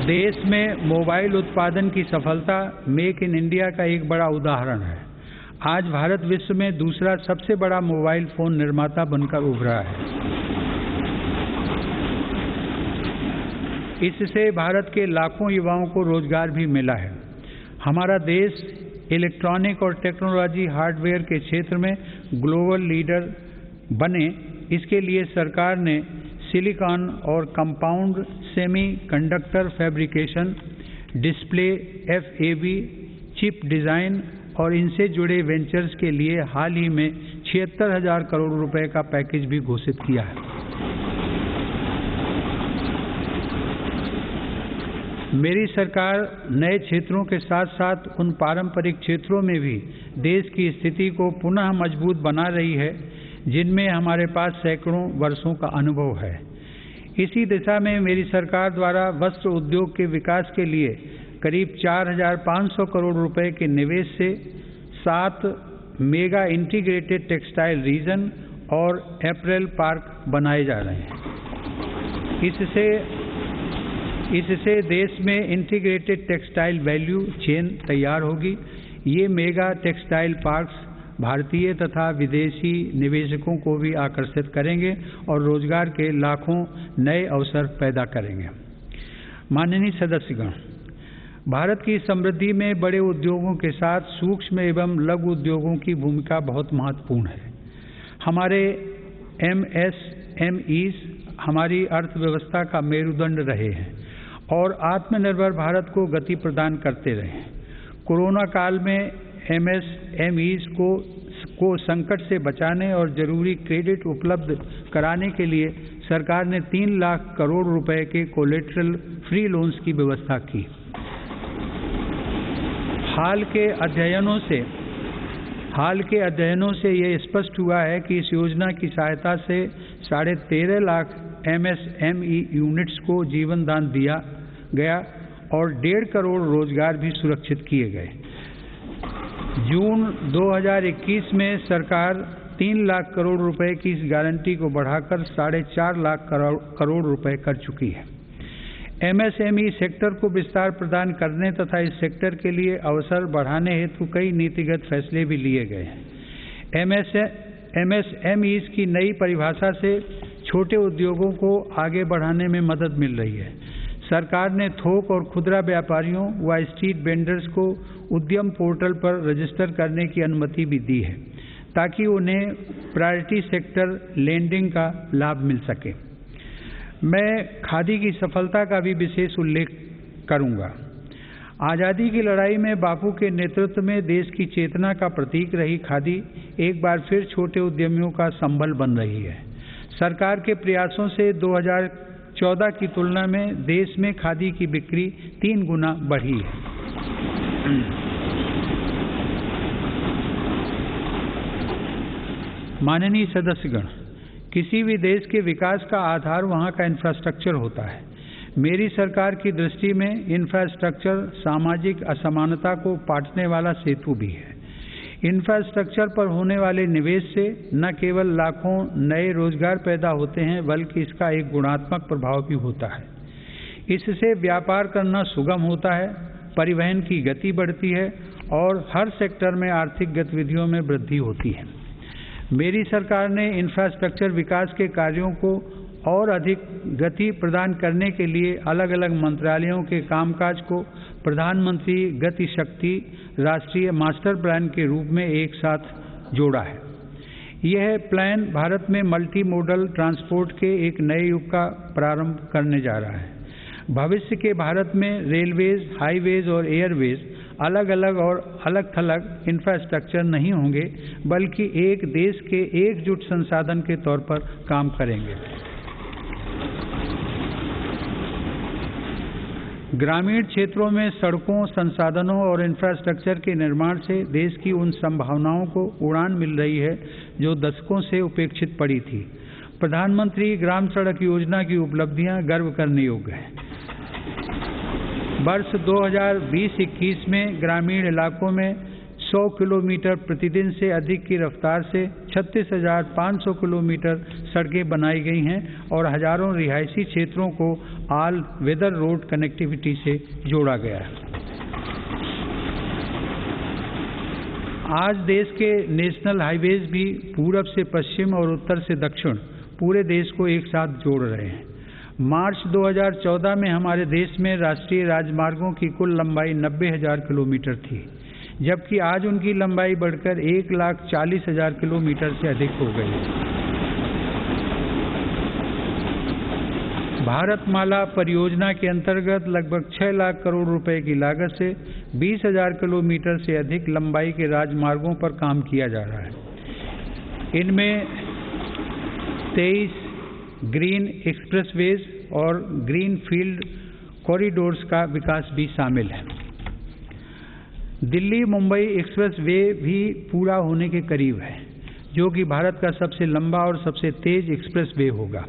देश में मोबाइल उत्पादन की सफलता मेक इन इंडिया का एक बड़ा उदाहरण है। आज भारत विश्व में दूसरा सबसे बड़ा मोबाइल फोन निर्माता बनकर उभरा है। इससे भारत के लाखों युवाओं को रोजगार भी मिला है। हमारा देश इलेक्ट्रॉनिक और टेक्नोलॉजी हार्डवेयर के क्षेत्र में ग्लोबल लीडर बने, इसके लिए सरकार ने सिलिकॉन और compound semi conductor fabrication, display, FAB, chip design और इनसे जुड़े वेंचर्स के लिए हाल ही में 76,000 करोड़ रुपए का पैकेज भी घोषित किया है। मेरी सरकार नए क्षेत्रों के साथ साथ उन पारंपरिक क्षेत्रों में भी देश की स्थिति को पुनः मजबूत बना रही है जिनमें हमारे पास सैकड़ों वर्षों का अनुभव है। इसी दिशा में मेरी सरकार द्वारा वस्त्र उद्योग के विकास के लिए करीब 4,500 करोड़ रुपए के निवेश से 7 मेगा इंटीग्रेटेड टेक्सटाइल रीजन और अपैरल पार्क बनाए जा रहे हैं। इससे देश में इंटीग्रेटेड टेक्सटाइल वैल्यू चेन तैयार होगी। ये मेगा टेक्सटाइल पार्क्स भारतीय तथा विदेशी निवेशकों को भी आकर्षित करेंगे और रोजगार के लाखों नए अवसर पैदा करेंगे। माननीय सदस्यगण, भारत की समृद्धि में बड़े उद्योगों के साथ सूक्ष्म एवं लघु उद्योगों की भूमिका बहुत महत्वपूर्ण है। हमारे MSMEs हमारी अर्थव्यवस्था का मेरुदंड रहे हैं और आत्मनिर्भर भारत को गति प्रदान करते रहे हैं। कोरोना काल में MSMEs को संकट से बचाने और जरूरी क्रेडिट उपलब्ध कराने के लिए सरकार ने 3 लाख करोड़ रुपए के कोलेटरल फ्री लोन्स की व्यवस्था की। हाल के अध्ययनों से ये स्पष्ट हुआ है कि इस योजना की सहायता से 13.5 लाख MSME यूनिट्स को जीवन दान दिया गया और 1.5 करोड़ रोजगार भी सुरक्षित किए गए। जून 2021 में सरकार 3 लाख करोड़ रुपए की इस गारंटी को बढ़ाकर 4.5 लाख करोड़ रुपए कर चुकी है। MSME सेक्टर को विस्तार प्रदान करने तथा इस सेक्टर के लिए अवसर बढ़ाने हेतु कई नीतिगत फैसले भी लिए गए हैं। MSMEs की नई परिभाषा से छोटे उद्योगों को आगे बढ़ाने में मदद मिल रही है। सरकार ने थोक और खुदरा व्यापारियों व स्ट्रीट वेंडर्स को उद्यम पोर्टल पर रजिस्टर करने की अनुमति भी दी है ताकि उन्हें प्रायोरिटी सेक्टर लेंडिंग का लाभ मिल सके। मैं खादी की सफलता का भी विशेष उल्लेख करूंगा। आज़ादी की लड़ाई में बापू के नेतृत्व में देश की चेतना का प्रतीक रही खादी एक बार फिर छोटे उद्यमियों का संबल बन रही है। सरकार के प्रयासों से 2014 की तुलना में देश में खादी की बिक्री 3 गुना बढ़ी है। माननीय सदस्यगण, किसी भी देश के विकास का आधार वहाँ का इंफ्रास्ट्रक्चर होता है। मेरी सरकार की दृष्टि में इंफ्रास्ट्रक्चर सामाजिक असमानता को पाटने वाला सेतु भी है। इंफ्रास्ट्रक्चर पर होने वाले निवेश से न केवल लाखों नए रोजगार पैदा होते हैं बल्कि इसका एक गुणात्मक प्रभाव भी होता है। इससे व्यापार करना सुगम होता है, परिवहन की गति बढ़ती है और हर सेक्टर में आर्थिक गतिविधियों में वृद्धि होती है। मेरी सरकार ने इंफ्रास्ट्रक्चर विकास के कार्यों को और अधिक गति प्रदान करने के लिए अलग अलग मंत्रालयों के कामकाज को प्रधानमंत्री गति शक्ति राष्ट्रीय मास्टर प्लान के रूप में एक साथ जोड़ा है। यह प्लान भारत में मल्टी मोडल ट्रांसपोर्ट के एक नए युग का प्रारंभ करने जा रहा है। भविष्य के भारत में रेलवेज, हाईवेज और एयरवेज अलग अलग और अलग थलग इंफ्रास्ट्रक्चर नहीं होंगे बल्कि एक देश के एकजुट संसाधन के तौर पर काम करेंगे। ग्रामीण क्षेत्रों में सड़कों, संसाधनों और इंफ्रास्ट्रक्चर के निर्माण से देश की उन संभावनाओं को उड़ान मिल रही है जो दशकों से उपेक्षित पड़ी थी। प्रधानमंत्री ग्राम सड़क योजना की उपलब्धियां गर्व करने योग्य हैं। वर्ष 2020-21 में ग्रामीण इलाकों में 100 किलोमीटर प्रतिदिन से अधिक की रफ्तार से 36,500 किलोमीटर सड़कें बनाई गई हैं और हजारों रिहायशी क्षेत्रों को ऑल वेदर रोड कनेक्टिविटी से जोड़ा गया है। आज देश के नेशनल हाईवेज भी पूरब से पश्चिम और उत्तर से दक्षिण पूरे देश को एक साथ जोड़ रहे हैं। मार्च 2014 में हमारे देश में राष्ट्रीय राजमार्गों की कुल लंबाई 90,000 किलोमीटर थी, जबकि आज उनकी लंबाई बढ़कर 1,40,000 किलोमीटर से अधिक हो गई है। भारतमाला परियोजना के अंतर्गत लगभग 6 लाख करोड़ रुपए की लागत से 20,000 किलोमीटर से अधिक लंबाई के राजमार्गों पर काम किया जा रहा है। इनमें 23 ग्रीन एक्सप्रेसवेज और ग्रीन फील्ड कॉरिडोर्स का विकास भी शामिल है। दिल्ली मुंबई एक्सप्रेस वे भी पूरा होने के करीब है, जो कि भारत का सबसे लंबा और सबसे तेज एक्सप्रेस वे होगा।